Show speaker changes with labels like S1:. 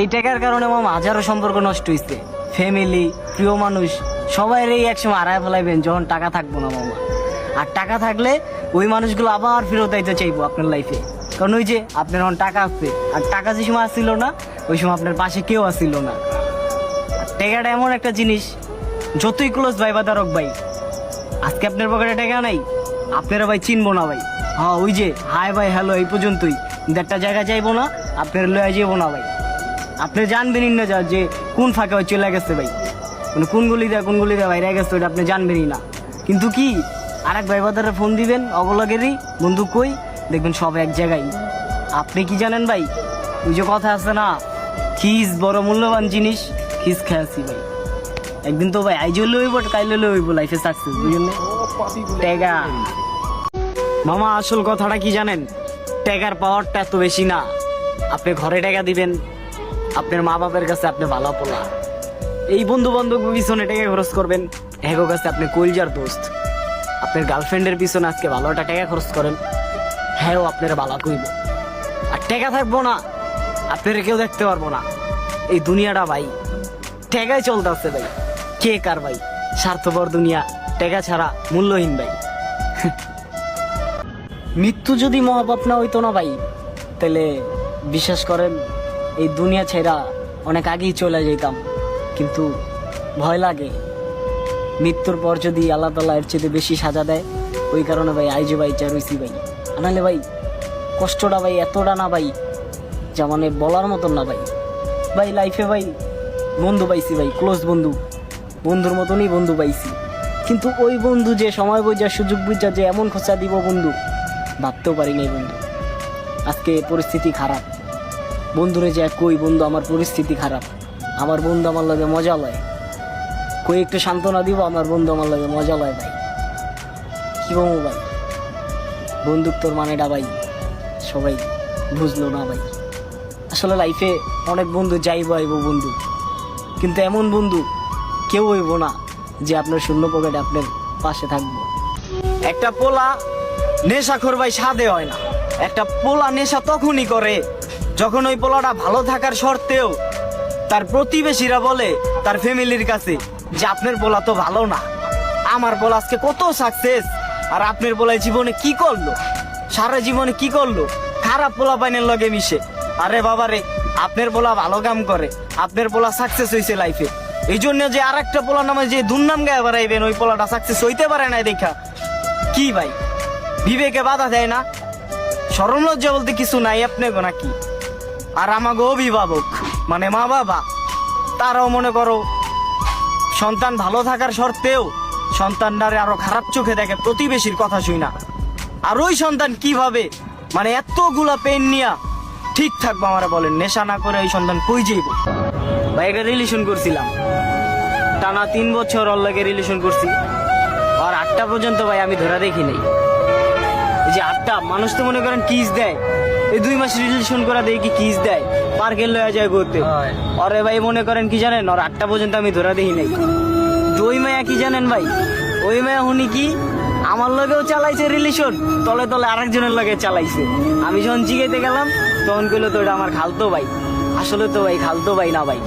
S1: এই টাকার কারণে মামা হাজারো সম্পর্ক নষ্ট হয়েছে, ফ্যামিলি, প্রিয় মানুষ সবাই এই একসময় হারায় ফেলাইবেন যখন টাকা থাকবো না মামা। আর টাকা থাকলে ওই মানুষগুলো আবার ফেরত আইতে চাইবো আপনার লাইফে, কারণ ওই যে আপনার এখন টাকা আসছে, আর টাকা যে সময় আসছিল না ওই সময় আপনার পাশে কেউ আসছিল না। টাকাটা এমন একটা জিনিস, যতই ক্লোজ ভাই বা দারক ভাই, আজকে আপনার পকেটে টাকা নাই, আপনারা ভাই চিনবো না ভাই। হ্যাঁ ওই যে হাই ভাই হ্যালো এই পর্যন্তই, কিন্তু একটা জায়গা যাইবো না, আপনার লয়ে যাবো না ভাই। আপনি জানবেনই না যে কোন ফাঁকে ওই চলে গেছে ভাই, মানে কোন গুলি দেয় বাইরে গেছে ওইটা আপনি জানবেনই না। কিন্তু কি আরেক ভাই বাদারে ফোন দিবেন অবলগেরই বন্ধু কই, দেখবেন সব এক জায়গায়। আপনি কি জানেন ভাই, ওই যে কথা আছে না, খিস বড় মূল্যবান জিনিস, খিস খেয়েছি ভাই। একদিন তো ভাই আইজ হলে হইব কাইলে হইব, লাইফে সাকসেস বুঝলেন। টেকা মামা আসল কথাটা কি জানেন, টাকার পাওয়ারটা এত বেশি না। আপনি ঘরে টাকা দিবেন, আপনার মা বাবার কাছে আপনি ভালো পোলা, এই বন্ধু বান্ধব পিছনে টাকা খরচ করবেন, এগো কাছে আপনি কলজার দোস্ত। আপনার গার্লফ্রেন্ডের পিছনে আজকে ভালোটা টাকা খরচ করেন, হ্যাঁ আপনারা ভালো কইব। আর টাকা থাকবো না, আপনারা কেউ দেখতে পারবো না। এই দুনিয়াটা ভাই টাকায় চলতেছে ভাই, কে কার ভাই, স্বার্থপর দুনিয়া, টাকা ছাড়া মূল্যহীন ভাই। মৃত্যু যদি মহাপাপ না হইতো না ভাই, তাহলে বিশ্বাস করেন এই দুনিয়া ছেড়া অনেক আগেই চলে যেতাম। কিন্তু ভয় লাগে মৃত্যুর পর যদি আল্লাহ তাআলা এর চেয়ে বেশি সাজা দেয়, ওই কারণে ভাই আইজো ভাই চারুইছি ভাই। আনালে ভাই কষ্টটা ভাই এতটা না ভাই, যা মানে বলার মতন না ভাই। ভাই লাইফে ভাই বন্ধু পাইছি ভাই, ক্লোজ বন্ধু, বন্ধুর মতনই বন্ধু পাইছি। কিন্তু ওই বন্ধু যে সময় বুঝা সুযোগ বুঝা যে এমন খোঁচা দিব বন্ধু, ভাবতেও পারি নাই বন্ধু। আজকে পরিস্থিতি খারাপ, বন্ধুরে যে কই বন্ধু আমার পরিস্থিতি খারাপ, আমার বন্ধু আমার লাগে মজা লয়, কই একটু সান্ত্বনা দিব, আমার বন্ধু আমার লাগে মজা লয় ভাই। কি বলবো ভাই, বন্ধুত্বর মানেটা ভাই সবাই বুঝলো না ভাই। আসলে লাইফে অনেক বন্ধু যাইব আইব বন্ধু, কিন্তু এমন বন্ধু কেউ হইব না যে আপনার শূন্য পকেটে আপনার পাশে থাকবো। একটা পোলা নেশাখোর ভাই সাধে হয় না, একটা পোলা নেশা তখনই করে যখন ওই পোলাটা ভালো থাকার শর্তেও তার প্রতিবেশীরা বলে তার ফ্যামিলির কাছে যে আপনার পোলা তো ভালো না, আমার পোলা আজকে কত সাকসেস, আর আপনার পোলায় জীবনে কি করলো, সারা জীবনে কি করলো, খারাপ পোলা পাইনের লগে মিশে। আরে বাবারে, আপনার পোলা ভালো কাম করে, আপনার পোলা সাকসেস হয়েছে লাইফে, এই জন্য যে আর একটা পোলা নামে যে দুর্নাম গায়ে বেড়াইবেন, ওই পোলাটা সাকসেস হইতে পারে না দেখা কি ভাই, বিবেকে বাধা দেয় না? শরম লজ্জা বলতে কিছু নাই আপনার নাকি? আর আমাকে অভিভাবক মানে মা বাবা, তারাও মনে করো সন্তান ভালো থাকার শর্তেও সন্তানটারে আরো খারাপ চোখে দেখে প্রতিবেশীর কথা শুই না। আর ওই সন্তান কিভাবে মানে এতগুলা পেন নিয়া ঠিক থাকবো আমার বলেন, নেশা না করে ওই সন্তান কই যাইব ভাই? একটা রিলেশন করছিলাম, টানা 3 বছর ওর লাগে রিলেশন করছি, আর 8টা পর্যন্ত ভাই আমি ধরা দেখি নাই। এই যে 8টা মানুষ তো মনে করেন কিস দেয়, এই 2 মাস রিলেশন করা দিয়ে কি কিস দেয়, পার্কে লয়ে যায় ঘুরতে। আরে ভাই মনে করেন কি জানেন, ওর 8টা পর্যন্ত আমি ধরা দেখি নাই। ওই মায়া কি জানেন ভাই, ওই মায়া হুনি কি আমার লগেও চালাইছে রিলেশন, তলে তলে আরেকজনের লগে চালাইছে। আমি যখন জিগাইতে গেলাম তখন কইলো তো এটা আমার খালতো ভাই, আসলে তো ভাই খালতো ভাই না ভাই,